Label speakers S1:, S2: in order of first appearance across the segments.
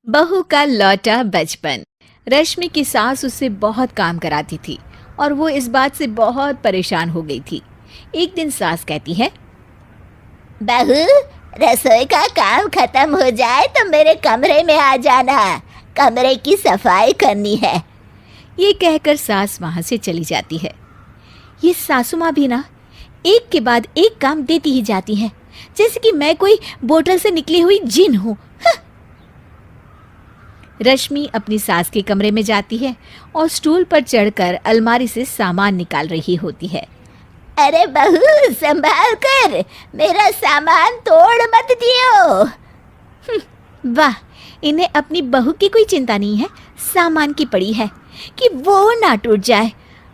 S1: बहू का लौटा बचपन। रश्मि की सास उससे बहुत काम कराती थी और वो इस बात से बहुत परेशान हो गई थी। एक दिन सास कहती है,
S2: बहू, रसोई का काम खत्म हो जाए तो मेरे कमरे में आ जाना। कमरे की सफाई करनी है।
S1: ये कहकर सास वहां से चली जाती है। ये सासू माँ भी ना एक के बाद एक काम देती ही जाती है, जैसे कि मैं कोई बोतल से निकली हुई जिन हूँ। रश्मि अपनी सास के कमरे में जाती है और स्टूल पर चढ़कर अलमारी से सामान निकाल रही होती है।
S2: अरे बहू, संभाल कर, मेरा सामान तोड़ मत दियो।
S1: वाह, इन्हें अपनी बहू की कोई चिंता नहीं है, सामान की पड़ी है कि वो ना टूट जाए।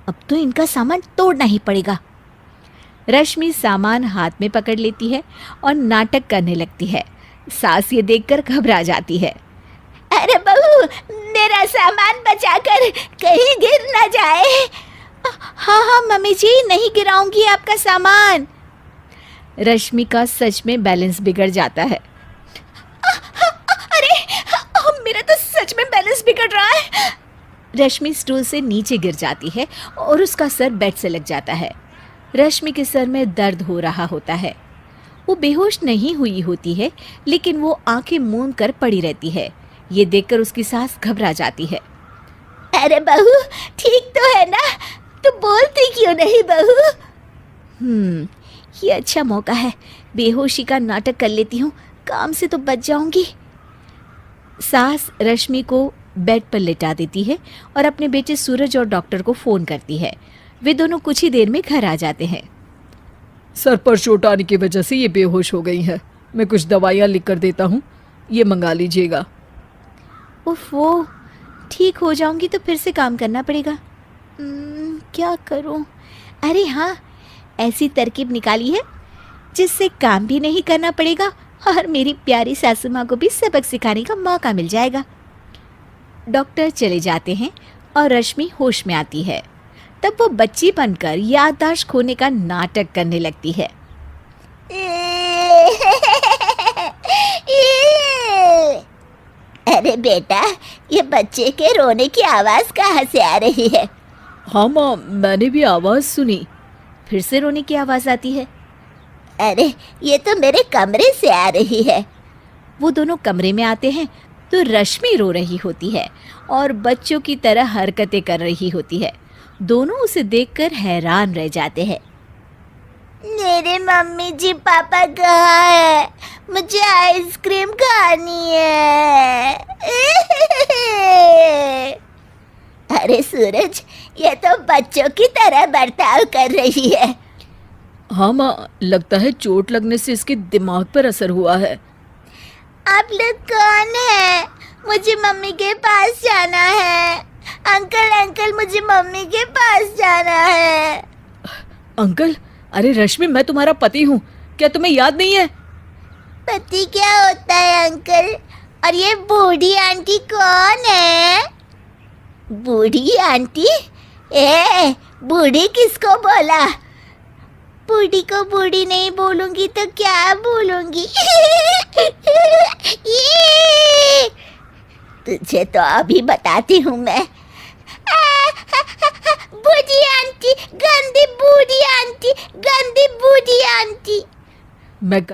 S1: अब तो इनका सामान तोड़ना ही पड़ेगा। रश्मि सामान हाथ में पकड़ लेती है और नाटक करने लगती है। सास ये देखकर घबरा जाती है।
S2: अरे बहू, मेरा सामान बचाकर कहीं गिर ना जाए।
S1: हाँ हाँ मम्मी जी, नहीं गिराऊंगी आपका सामान। रश्मि का सच में बैलेंस बिगड़ जाता है। अरे मेरा तो सच में बैलेंस बिगड़ रहा है। रश्मि स्टूल से नीचे गिर जाती है और उसका सर बेड से लग जाता है। रश्मि के सर में दर्द हो रहा होता है। वो बेहोश नहीं हुई होती है, लेकिन वो आंखें मूंद कर पड़ी रहती है। ये देखकर उसकी सास घबरा जाती है।
S2: अरे बहू, ठीक तो है ना? तू बोलती क्यों नहीं बहू?
S1: ये अच्छा मौका है, बेहोशी का नाटक कर लेती हूँ, काम से तो बच जाऊंगी। सास रश्मि को बेड पर लेटा देती है और अपने बेटे सूरज और डॉक्टर को फ़ोन करती है। वे दोनों कुछ ही देर में घर आ जाते हैं।
S3: सर पर चोट आने की वजह से ये बेहोश हो गई है। मैं कुछ दवाइयाँ लिख कर देता हूँ, ये मंगा लीजिएगा।
S1: उफ, वो ठीक हो जाऊंगी तो फिर से काम करना पड़ेगा। क्या करूं? अरे हाँ, ऐसी तरकीब निकाली है जिससे काम भी नहीं करना पड़ेगा और मेरी प्यारी सासू माँ को भी सबक सिखाने का मौका मिल जाएगा। डॉक्टर चले जाते हैं और रश्मि होश में आती है। तब वो बच्ची बनकर याददाश्त खोने का नाटक करने लगती है।
S2: अरे बेटा, ये बच्चे के रोने की आवाज़ कहाँ से आ रही है?
S3: हाँ माँ, मैंने भी आवाज़ सुनी।
S1: फिर से रोने की आवाज़ आती है।
S2: अरे, ये तो मेरे कमरे से आ रही है।
S1: वो दोनों कमरे में आते हैं तो रश्मि रो रही होती है और बच्चों की तरह हरकतें कर रही होती है। दोनों उसे देखकर हैरान रह जाते हैं।
S2: मेरे मम्मी जी पापा कहाँ है? मुझे आइसक्रीम खानी है। अरे सूरज, ये तो बच्चों की तरह बर्ताव कर रही है।
S3: हाँ माँ, लगता है चोट लगने से इसके दिमाग पर असर हुआ है।
S2: आप लोग कौन हैं? मुझे मम्मी के पास जाना है। अंकल अंकल, मुझे मम्मी के पास जाना है।
S3: अंकल? अरे रश्मि, मैं तुम्हारा पति हूँ, क्या तुम्हें याद नहीं है?
S2: पति क्या होता है अंकल? और ये बूढ़ी आंटी कौन है? बूढ़ी आंटी? बूढ़ी किसको बोला? बूढ़ी को बूढ़ी नहीं बोलूंगी तो क्या बोलूंगी? तुझे तो अभी बताती हूँ मैं। बूढ़ी आंटी, गंदी बूढ़ी आंटी, गंदी बूढ़ी आंटी।
S3: मैं